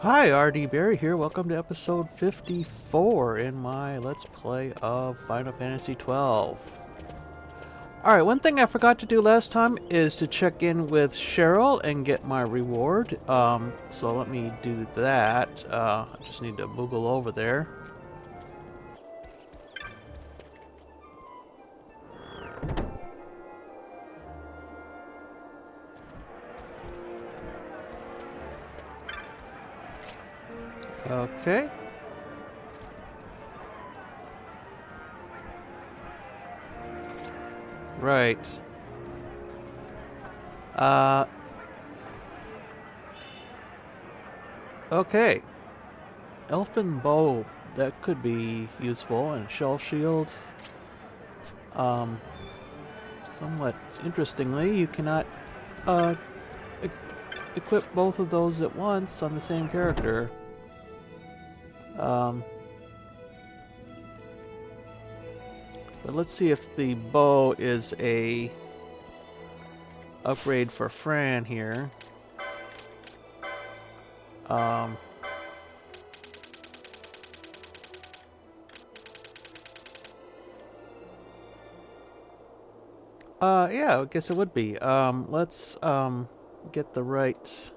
Hi, RD Barry here. Welcome to episode 54 in my Let's Play of Final Fantasy XII. Alright, one thing I forgot to do last time is to check in with Cheryl and get my reward. So let me do that. I just need to moogle over there. Okay. Right. Okay. Elfin bow, that could be useful, and shell shield. Somewhat interestingly, you cannot e- equip both of those at once on the same character. But let's see if the bow is a upgrade for Fran here. Yeah, I guess it would be. Let's get the right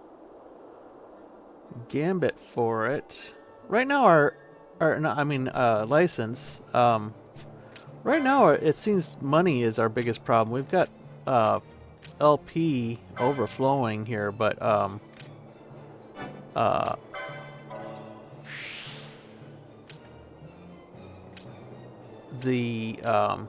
gambit for it. Right now, license. Right now, it seems money is our biggest problem. We've got LP overflowing here, but the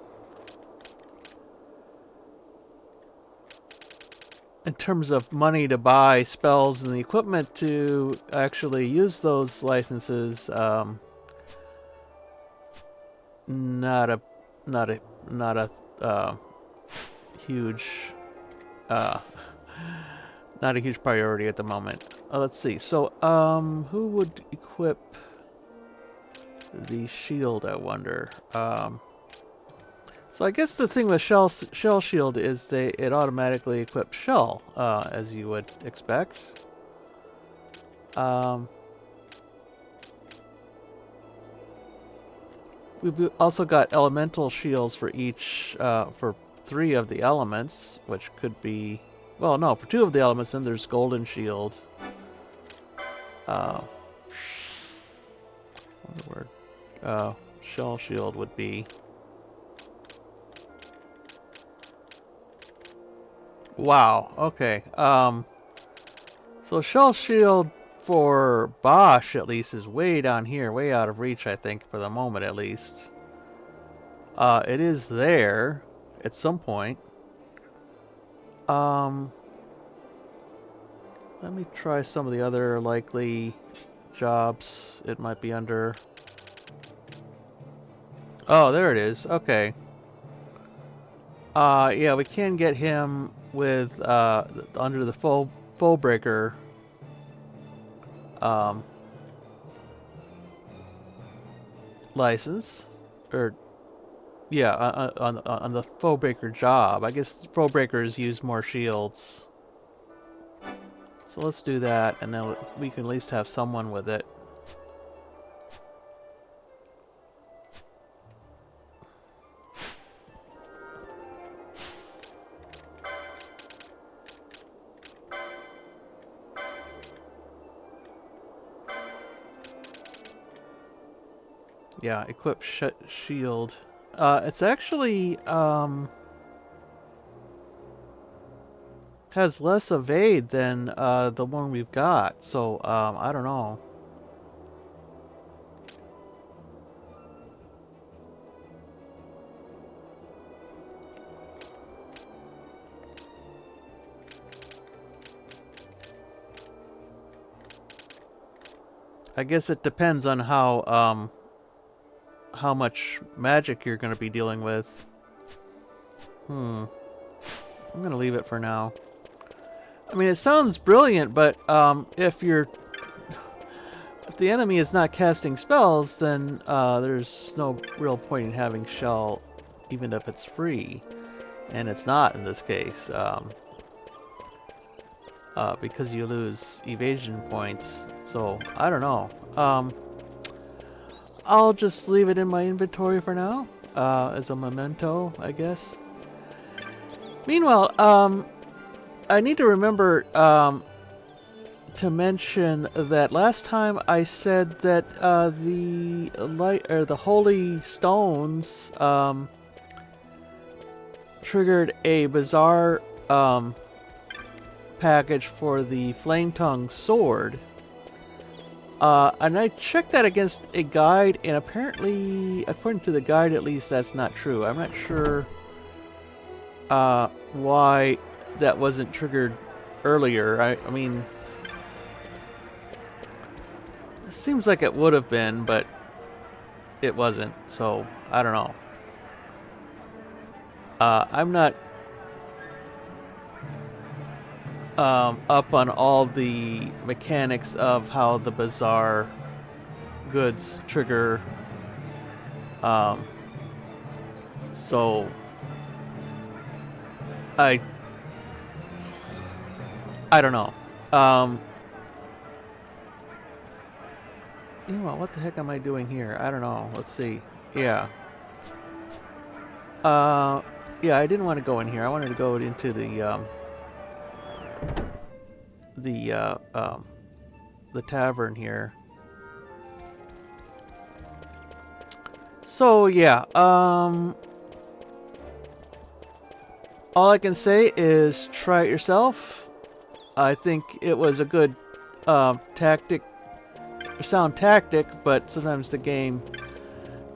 in terms of money to buy spells and the equipment to actually use those licenses, not a huge not a huge priority at the moment. Let's see. So, who would equip the shield, I wonder? So I guess the thing with shell shield is it automatically equips shell, as you would expect. We've also got elemental shields for each, for 3 of the elements, which could be, well, no, for 2 of the elements, then there's golden shield. I wonder where shell shield would be. Wow, okay. So shell shield for Bosch, at least, is way down here, way out of reach, I think, for the moment, at least. It is there at some point. Let me try some of the other likely jobs it might be under. Oh, there it is. Okay. Yeah, we can get him with under the foe breaker. License, or yeah, on the foe breaker job. I guess foe breakers use more shields, so let's do that, and then we can at least have someone with it. Yeah, equip shield. It's actually has less evade than the one we've got, so I don't know. I guess it depends on how much magic you're going to be dealing with. I'm going to leave it for now. I mean, it sounds brilliant, but if the enemy is not casting spells, then there's no real point in having shell, even if it's free, and it's not in this case. because you lose evasion points. So, I don't know. I'll just leave it in my inventory for now, as a memento, I guess. Meanwhile, I need to remember, to mention that last time I said that, the holy stones, triggered a bizarre, package for the Flame Tongue sword. And I checked that against a guide, and apparently, according to the guide at least, that's not true. I'm not sure why that wasn't triggered earlier. I mean, it seems like it would have been, but it wasn't, so I don't know. I'm not up on all the mechanics of how the bizarre goods trigger. So I don't know. You know what the heck am I doing here? I don't know. Let's see. Yeah. Yeah, I didn't want to go in here. I wanted to go into the tavern here. So yeah, all I can say is try it yourself. I think it was a good sound tactic, but sometimes the game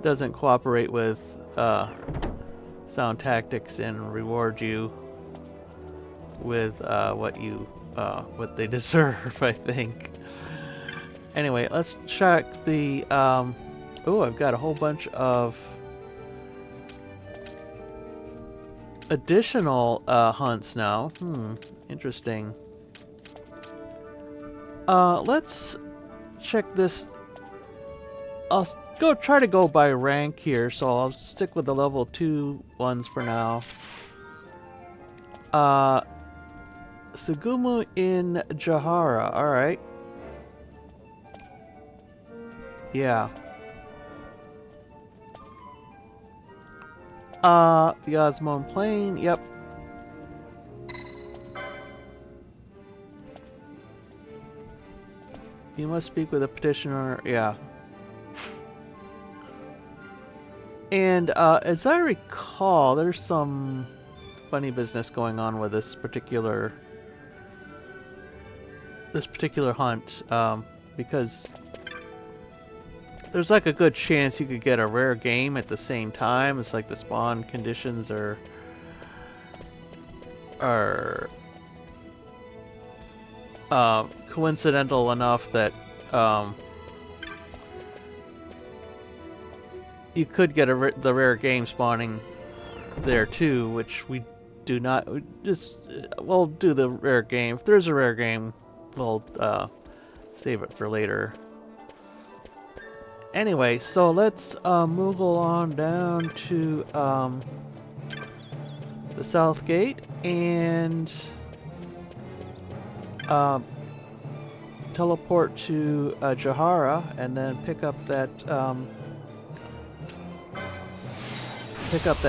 doesn't cooperate with sound tactics and reward you with what they deserve, I think. Anyway, let's check the oh, I've got a whole bunch of additional hunts now. Interesting. Let's check this. I'll try to go by rank here, so I'll stick with the level 2 ones for now. Sugumu in Jahara, alright. Yeah. The Ozmone Plain, yep. You must speak with a petitioner, yeah. And as I recall, there's some funny business going on with this particular hunt, because there's like a good chance you could get a rare game at the same time. It's like the spawn conditions are coincidental enough that you could get the rare game spawning there too, which we do not. We'll do the rare game. If there's a rare game, we'll save it for later. Anyway, so let's moogle on down to the South Gate and teleport to Jahara, and then pick up that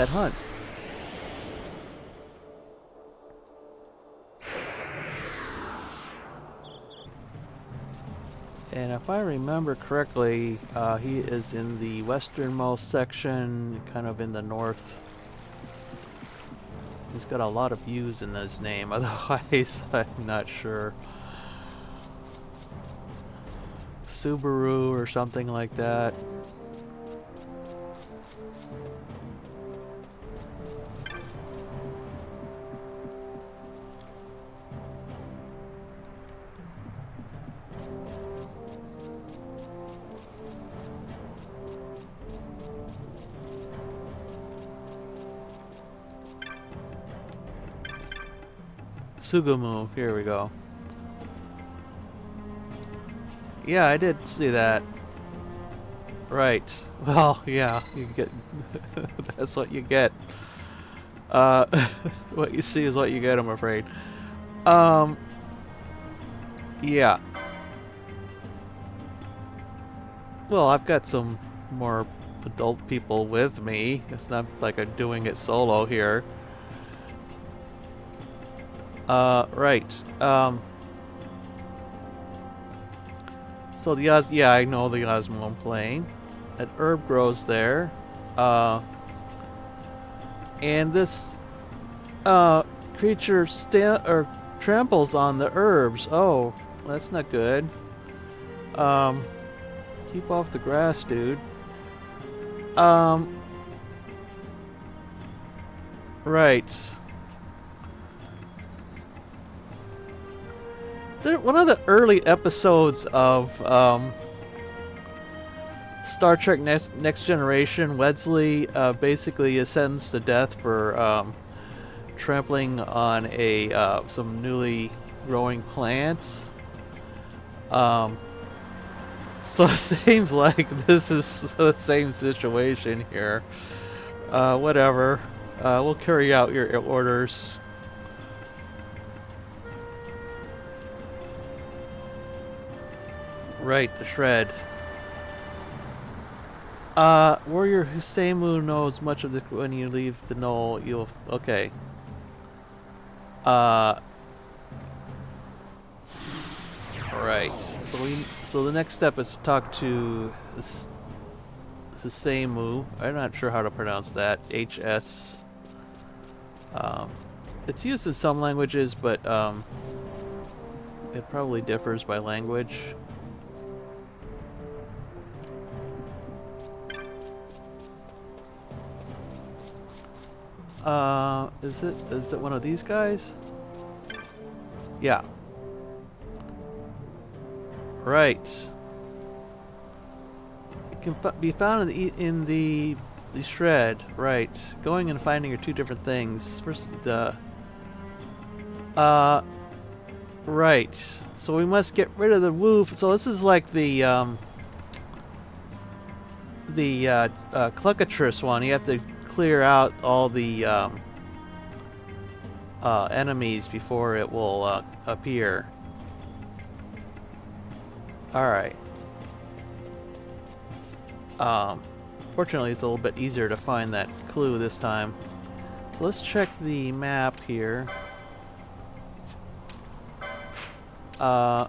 hunt. And if I remember correctly, he is in the westernmost section, kind of in the north. He's got a lot of U's in his name, otherwise I'm not sure. Subaru or something like that. Sugumu, here we go. Yeah, I did see that. Right. Well, yeah, you get that's what you get. What you see is what you get, I'm afraid. Yeah. Well, I've got some more adult people with me. It's not like I'm doing it solo here. Right. So yeah, I know the Ozmone Plain. An herb grows there. And this creature tramples on the herbs. Oh, that's not good. Keep off the grass, dude. Right. One of the early episodes of Star Trek Next Generation, Wesley basically is sentenced to death for trampling on some newly growing plants. So it seems like this is the same situation here. Whatever. We'll carry out your orders. Right, the shred. Warrior Huseimu knows much of the when you leave the knoll. You'll okay. Right. So the next step is to talk to Huseimu. I'm not sure how to pronounce that. HS. It's used in some languages, but it probably differs by language. Is it one of these guys? Yeah. Right. It can be found in the shred. Right. Going and finding are two different things. First, right. So we must get rid of the woof. So this is like the Cluckatrice one. You have to clear out all the enemies before it will appear. Alright. Fortunately, it's a little bit easier to find that clue this time. So let's check the map here. So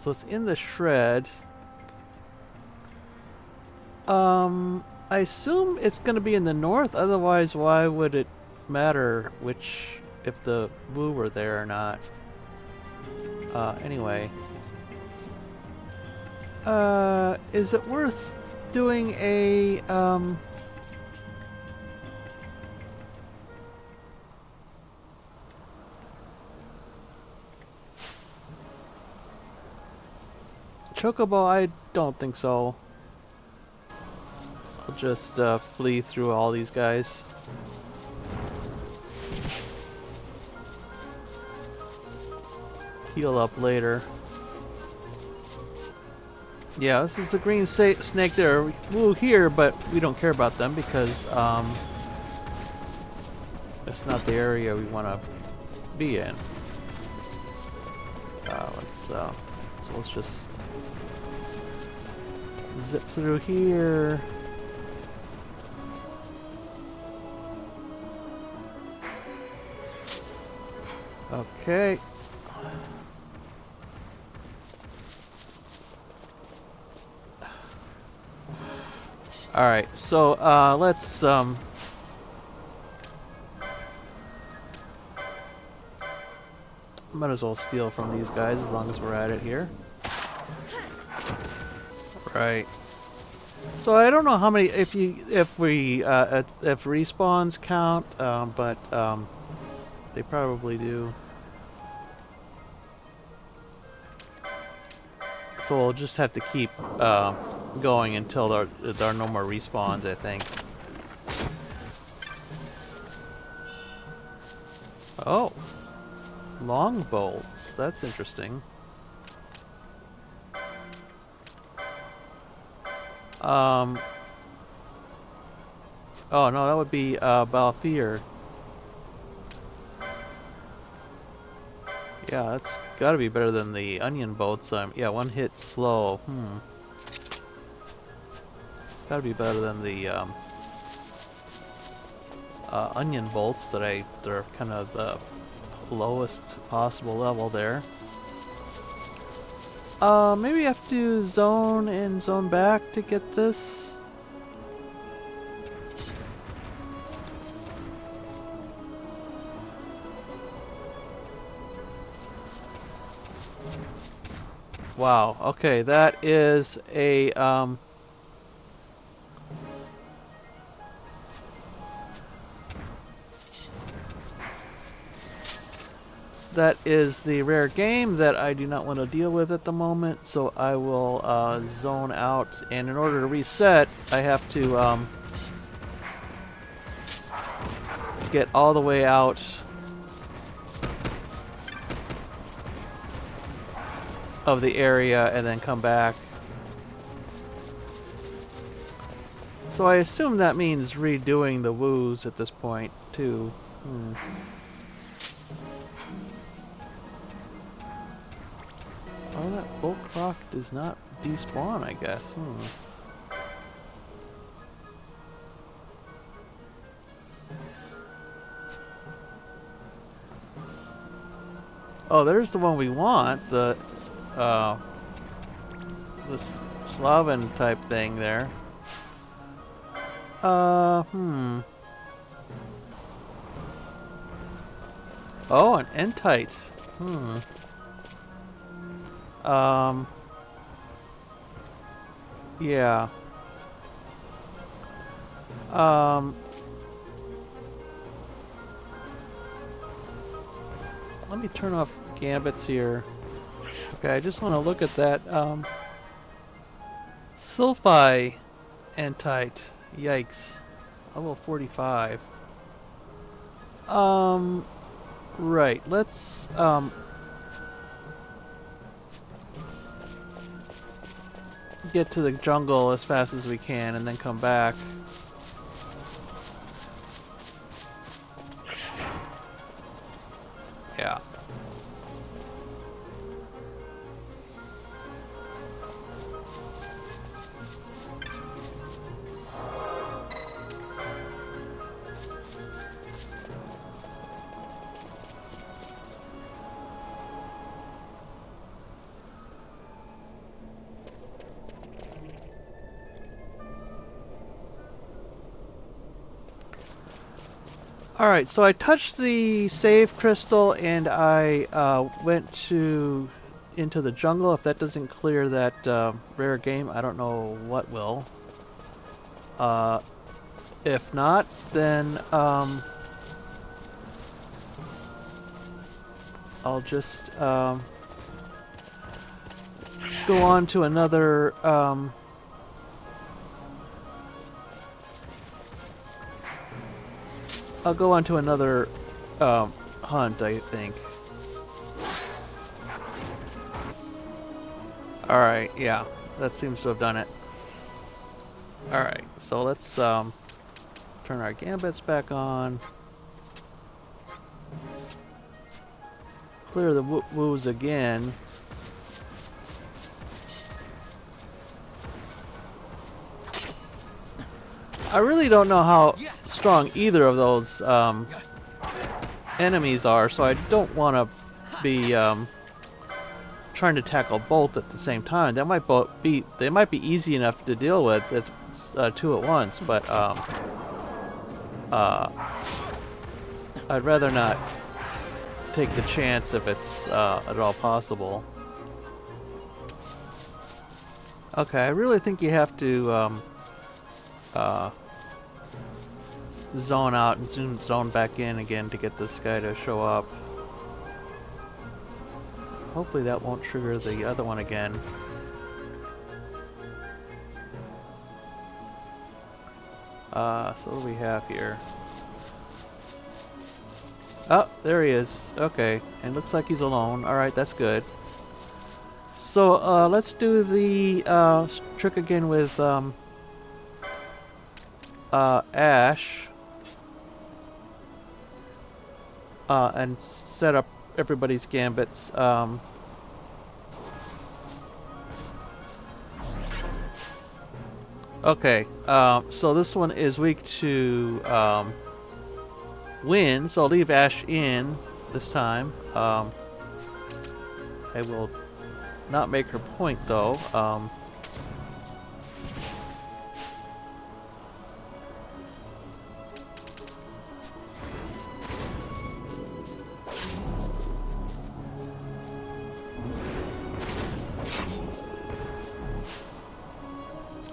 it's in the shred. I assume it's going to be in the north, otherwise why would it matter if the woo were there or not? Anyway. Is it worth doing a, Chocobo? I don't think so. I'll just flee through all these guys. Heal up later. Yeah, this is the green snake there. Woo here, but we don't care about them because it's not the area we want to be in. So let's just zip through here. Okay. Alright, so let's might as well steal from these guys as long as we're at it here. Right. So I don't know how many if respawns count, but they probably do. So we'll just have to keep going until there are no more respawns, I think. Oh. Long bolts. That's interesting. Oh no, that would be Balthier. Yeah, that's gotta be better than the onion bolts. Yeah, one hit slow. It's gotta be better than the onion bolts they're kind of the lowest possible level there. Maybe you have to zone and zone back to get this. Wow, okay, that is a, that is the rare game that I do not want to deal with at the moment, so I will, zone out, and in order to reset, I have to, get all the way out of the area and then come back. So I assume that means redoing the woos at this point, too. Oh, that bulk rock does not despawn, I guess. Oh, there's the one we want. The Slaven type thing there. Oh, an Entite. Yeah. Let me turn off gambits here. Okay, I just want to look at that, Sylphi Entite. Yikes. Level 45. Right, let's, get to the jungle as fast as we can and then come back. Yeah. Alright, so I touched the save crystal and I went into the jungle. If that doesn't clear that rare game, I don't know what will. If not, then I'll just go on to another I'll go on to another hunt, I think. Alright, yeah. That seems to have done it. Alright, so let's turn our gambits back on. Clear the woos again. I really don't know how strong either of those enemies are, so I don't want to be trying to tackle both at the same time. They might be easy enough to deal with. It's two at once, but I'd rather not take the chance if it's at all possible. Okay, I really think you have to zone out and zone back in again to get this guy to show up. Hopefully that won't trigger the other one again. So what do we have here? Oh, there he is. Okay, and looks like he's alone. Alright, that's good. So, let's do the trick again with Ash. And set up everybody's gambits. Okay, so this one is weak to wind, so I'll leave Ash in this time. I will not make her point though.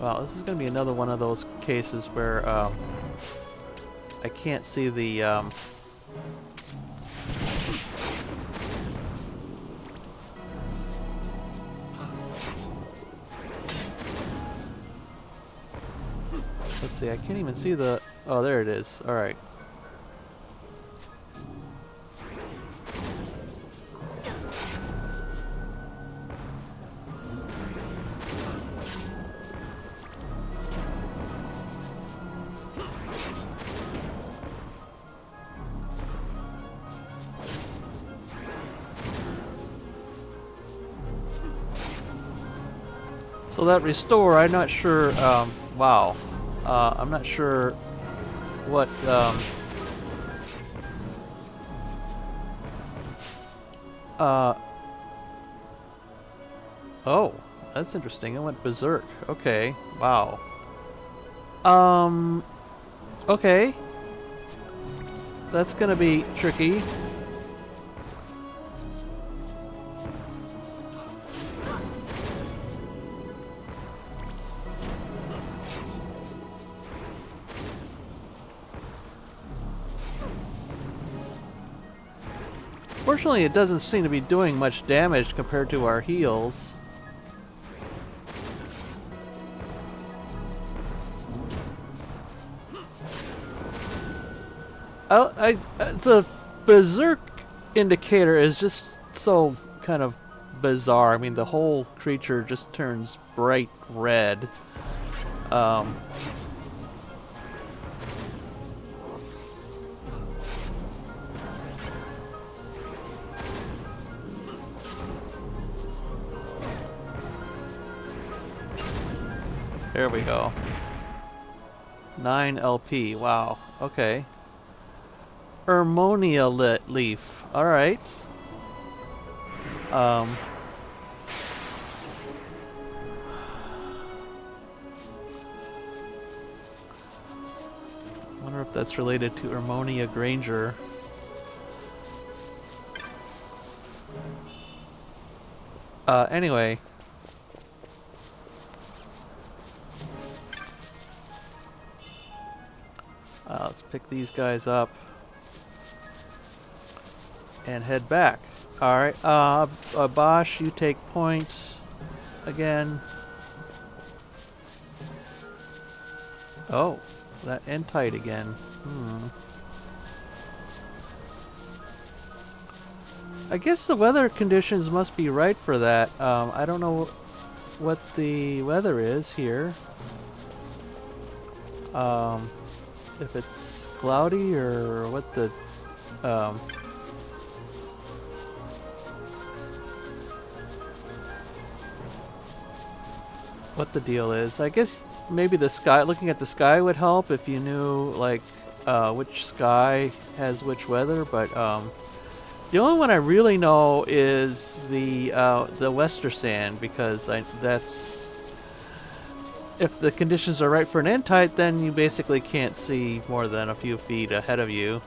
Well, this is going to be another one of those cases where I can't see the let's see, I can't even see the... Oh, there it is. Alright. So that restore, I'm not sure, wow. I'm not sure what, oh, that's interesting. It went berserk. Okay, wow. Okay. That's gonna be tricky. Fortunately, it doesn't seem to be doing much damage compared to our heals. The berserk indicator is just so kind of bizarre. I mean, the whole creature just turns bright red. There we go. 9 LP. Wow. Okay. Ermonia leaf. All right. Wonder if that's related to Ermonia Granger. Anyway. Let's pick these guys up and head back. Alright, Bosch, you take points again. Oh, that Entite again. I guess the weather conditions must be right for that. I don't know what the weather is here. If it's cloudy or what the deal is. I guess maybe the sky, looking at the sky would help if you knew like which sky has which weather, but the only one I really know is the Wester Sand, because that's, if the conditions are right for an Entite, then you basically can't see more than a few feet ahead of you.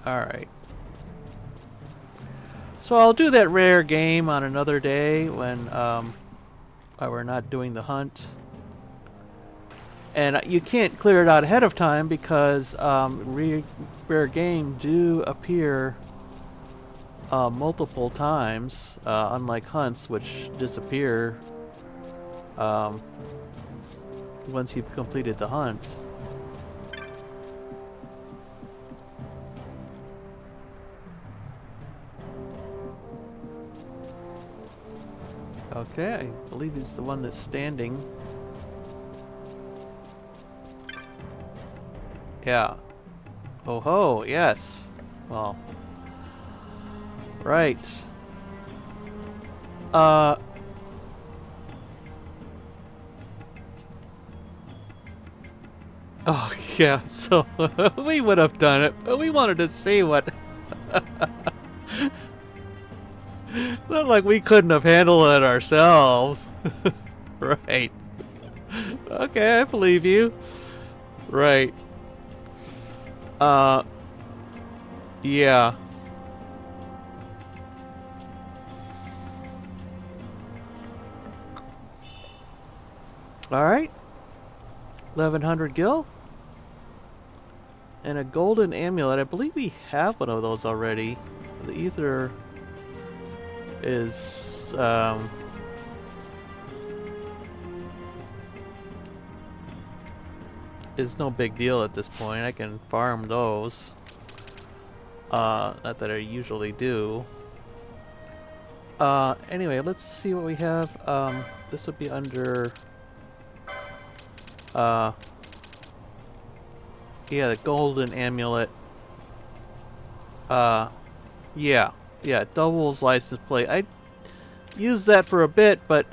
Alright. So I'll do that rare game on another day when we're not doing the hunt. And you can't clear it out ahead of time because rare game do appear multiple times, unlike hunts, which disappear once you've completed the hunt. Okay, I believe he's the one that's standing. Yeah. Oh ho, yes. Well, right. Uh, oh yeah, so we would have done it, but we wanted to see what... Not like we couldn't have handled it ourselves. Right. Okay, I believe you. Right. Uh, yeah. Alright. 1100 gil. And a golden amulet. I believe we have one of those already. The ether is no big deal at this point. I can farm those. Not that I usually do. Anyway, let's see what we have. This would be under... yeah, the golden amulet. Yeah. Yeah, doubles license plate. I used that for a bit, but,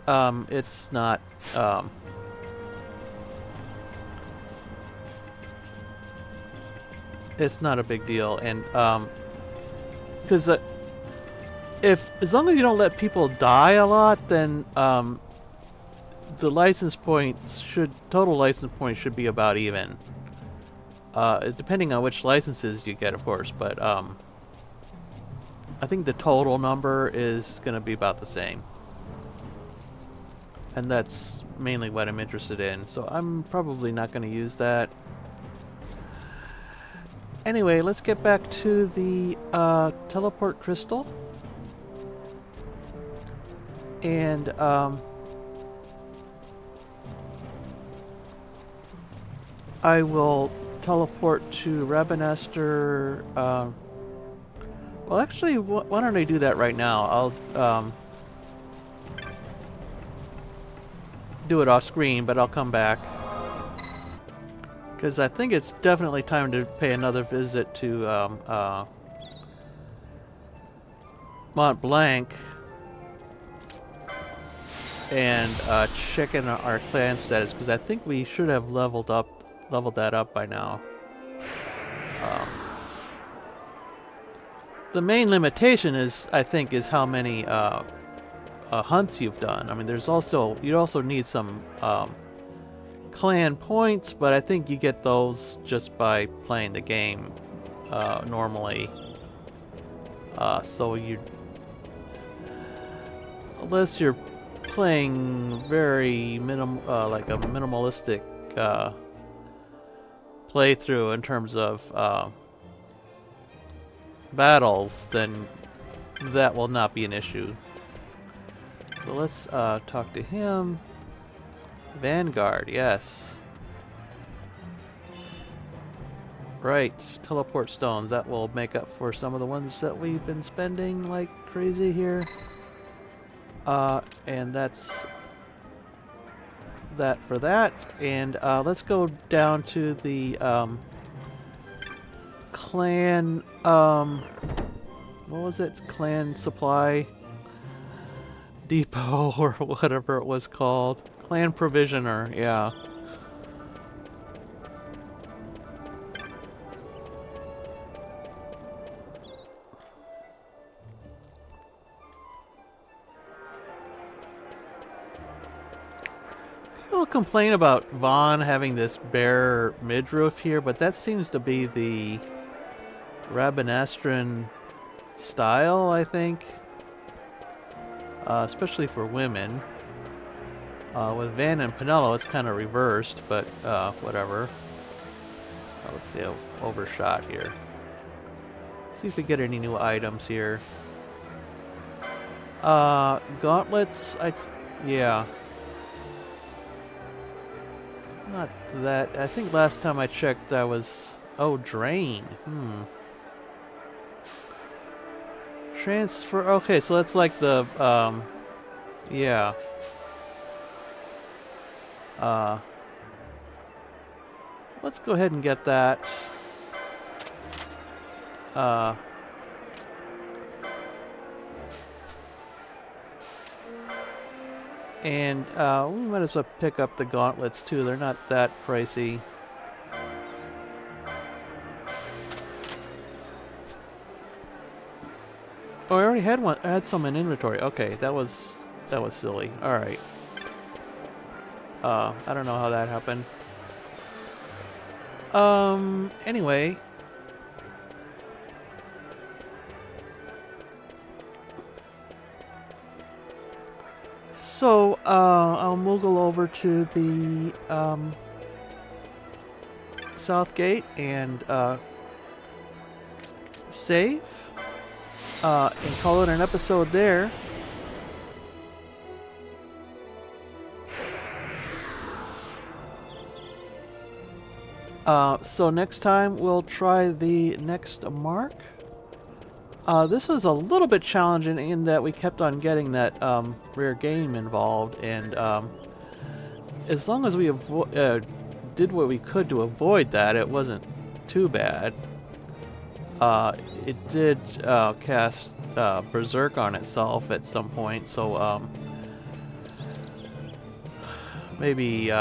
it's not, it's not a big deal. And, because, as long as you don't let people die a lot, then, the license points total license points should be about even. Depending on which licenses you get, of course, but, I think the total number is going to be about the same. And that's mainly what I'm interested in, so I'm probably not going to use that. Anyway, let's get back to the teleport crystal. And, I will teleport to Rabanastre. Well, actually, why don't I do that right now? I'll do it off screen, but I'll come back. Because I think it's definitely time to pay another visit to Mont Blanc and check in our clan status, because I think we should have leveled that up by now. The main limitation is, I think, is how many hunts you've done. I mean, you also need some clan points, but I think you get those just by playing the game normally. So unless you're playing very like a minimalistic playthrough in terms of battles, then that will not be an issue. So let's talk to him. Vanguard, yes. Right, teleport stones. That will make up for some of the ones that we've been spending like crazy here. And that's that for that. And let's go down to the clan, what was it? Clan supply depot or whatever it was called. Clan provisioner, yeah. People complain about Vaan having this bare midroof here, but that seems to be the Rabanastran style, I think. Especially for women. With Vaan and Pinello, it's kind of reversed, but whatever. Let's see, I overshot here. Let's see if we get any new items here. Gauntlets, yeah. Not that. I think last time I checked, I was... Oh, drain. Transfer. Okay, so that's like the, yeah. let's go ahead and get that. And we might as well pick up the gauntlets too. They're not that pricey. Oh, I already had one. I had some in inventory. Okay, that was silly. All right. I don't know how that happened. Anyway. So, I'll moogle over to the, South Gate and, save, and call it an episode there. So next time we'll try the next mark. This was a little bit challenging in that we kept on getting that rare game involved, and as long as we did what we could to avoid that, it wasn't too bad. It did cast Berserk on itself at some point, so maybe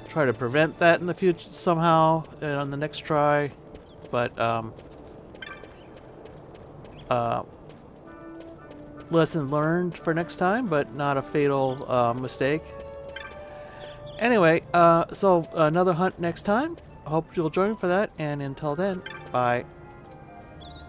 try to prevent that in the future somehow on the next try, but lesson learned for next time, but not a fatal mistake. Anyway, so another hunt next time. Hope you'll join me for that, and until then, bye.